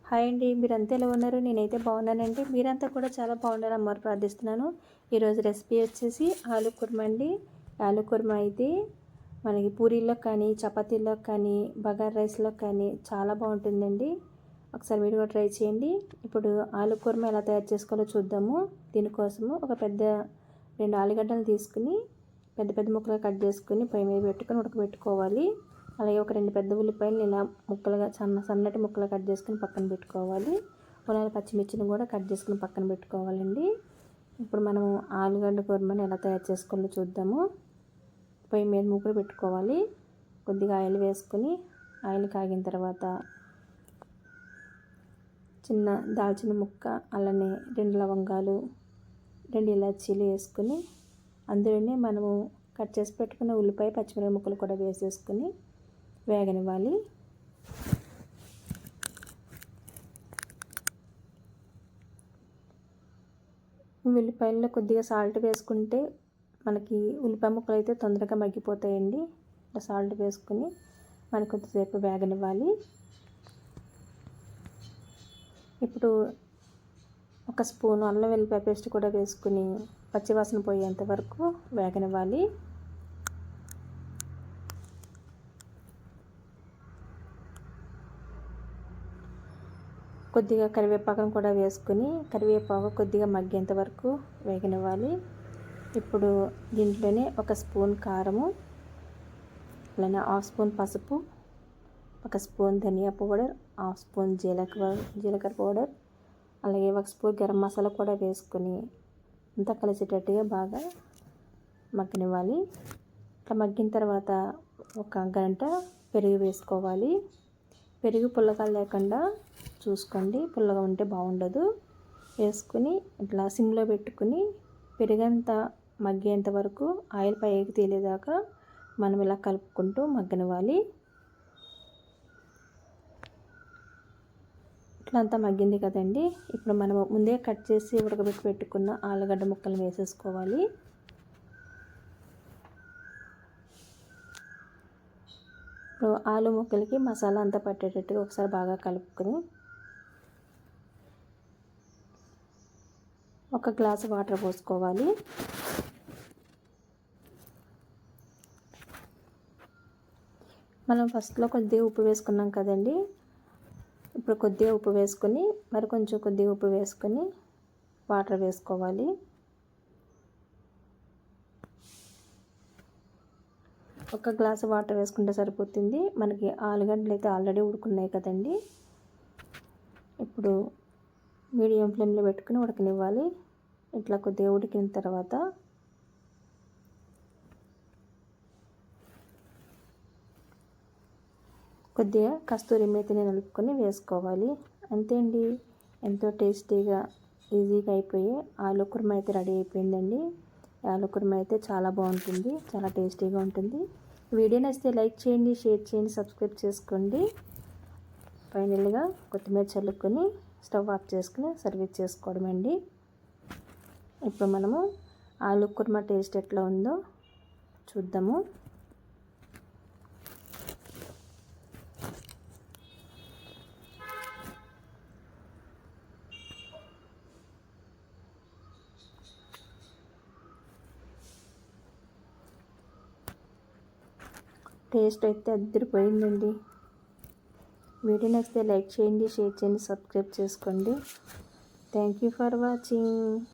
Hi అండి, మీరంతా ఎలా ఉన్నారు? నేనైతే బాగున్నానండి. మీరంతా కూడా చాలా బాగున్నారని మరి ప్రార్థిస్తున్నాను. ఈరోజు రెసిపీ వచ్చేసి ఆలు కుర్మా అండి. ఆలు కుర్మా అయితే మనకి పూరీల్లో కానీ, చపాతీల్లో కానీ, బగారా రైస్లో కానీ చాలా బాగుంటుందండి. ఒకసారి మీరు కూడా ట్రై చేయండి. ఇప్పుడు ఆలు కుర్మా ఎలా తయారు చేసుకోవాలో చూద్దాము. దీనికోసము ఒక పెద్ద 2 ఆలుగడ్డలు తీసుకుని పెద్ద పెద్ద ముక్కలుగా కట్ చేసుకుని పొయ్యి మీద పెట్టుకొని ఉడకబెట్టుకోవాలి. అలాగే ఒక 2 పెద్ద ఉల్లిపాయలు ఇలా ముక్కలుగా సన్నటి ముక్కలు కట్ చేసుకుని పక్కన పెట్టుకోవాలి. 4 పచ్చిమిర్చిని కూడా కట్ చేసుకుని పక్కన పెట్టుకోవాలండి. ఇప్పుడు మనం ఆలుగడ్డ కుర్మాని ఎలా తయారు చేసుకోవాలో చూద్దాము. పొయ్యి మీద ముక్కలు పెట్టుకోవాలి. కొద్దిగా ఆయిల్ వేసుకొని ఆయిల్ కాగిన తర్వాత చిన్న దాల్చిన ముక్క, అలానే 2 లవంగాలు, 2 ఇలాచీలు వేసుకుని అందులోనే మనము కట్ చేసి పెట్టుకున్న ఉల్లిపాయ పచ్చిమిరపకాయ ముక్కలు కూడా వేసేసుకుని వేగనివ్వాలి. ఉల్లిపాయల్లో కొద్దిగా సాల్ట్ వేసుకుంటే మనకి ఉల్లిపాయ ముక్కలు అయితే తొందరగా మగ్గిపోతాయండి. ఇలా సాల్ట్ వేసుకుని మనకు కొద్దిసేపు వేగనివ్వాలి. ఇప్పుడు ఒక స్పూన్ అల్లం వెల్లిపాయ పేస్ట్ కూడా వేసుకుని పచ్చివాసన పోయేంత వరకు వేగనివ్వాలి. కొద్దిగా కరివేపాకును కూడా వేసుకుని కరివేపాకు కొద్దిగా మగ్గేంత వరకు వేగనివ్వాలి. ఇప్పుడు దీంట్లోనే ఒక స్పూన్ కారము, అలానే 1/2 స్పూన్ పసుపు, 1 స్పూన్ ధనియా పౌడర్, 1/2 స్పూన్ జీలకర్ర పౌడర్, అలాగే 1 స్పూన్ గరం మసాలా కూడా వేసుకొని అంతా కలిసేటట్టుగా బాగా మగ్గనివ్వాలి. ఇట్లా మగ్గిన తర్వాత ఒక గంట పెరుగు వేసుకోవాలి. పెరుగు పుల్లగా లేకుండా చూసుకోండి, పుల్లగా ఉంటే బాగుండదు. వేసుకుని ఇట్లా సిమ్లో పెట్టుకుని పెరుగంతా మగ్గేంత వరకు ఆయిల్ పైకి తేలేదాకా మనం ఇలా కలుపుకుంటూ మగ్గనివ్వాలి. ఇట్లా అంతా మగ్గింది కదండి. ఇప్పుడు మనము ముందే కట్ చేసి ఉడకబెట్టి పెట్టుకున్న ఆలుగడ్డ ముక్కలు వేసేసుకోవాలి. ఇప్పుడు ఆలు ముక్కలకి మసాలా అంతా పట్టేటట్టుగా ఒకసారి బాగా కలుపుకొని 1 గ్లాసు వాటర్ పోసుకోవాలి. మనం ఫస్ట్లో కొద్దిగా ఉప్పు వేసుకున్నాం కదండి. ఇప్పుడు కొద్దిగా ఉప్పు వేసుకొని మరి కొంచెం కొద్దిగా ఉప్పు వేసుకొని వాటర్ వేసుకోవాలి. ఒక గ్లాసు వాటర్ వేసుకుంటే సరిపోతుంది. మనకి ఆలుగడ్డలు అయితే ఆల్రెడీ ఉడుకున్నాయి కదండి. ఇప్పుడు మీడియం ఫ్లేమ్లో పెట్టుకుని ఉడకనివ్వాలి. ఇట్లా కొద్దిగా ఉడికిన తర్వాత కొద్దిగా కస్తూరి మేతిని నలుపుకొని వేసుకోవాలి. అంతే అండి, ఎంతో టేస్టీగా ఈజీగా అయిపోయి ఆలు కుర్మా అయితే రెడీ అయిపోయిందండి. ఆలు కుర్మా అయితే చాలా బాగుంటుంది, చాలా టేస్టీగా ఉంటుంది. వీడియో నచ్చితే లైక్ చేయండి, షేర్ చేయండి, సబ్స్క్రైబ్ చేసుకోండి. ఫైనల్గా కొత్తిమీర చల్లుకొని స్టవ్ ఆఫ్ చేసుకుని సర్వీస్ చేసుకోవడం అండి. ఇప్పుడు మనము ఆలు కుర్మా టేస్ట్ ఎట్లా ఉందో చూద్దాము. టేస్ట్ అయితే అదిరిపోయిందండి. వీడియో నచ్చితే లైక్ చేయండి, షేర్ చేయండి, సబ్స్క్రైబ్ చేసుకోండి. Thank you for watching.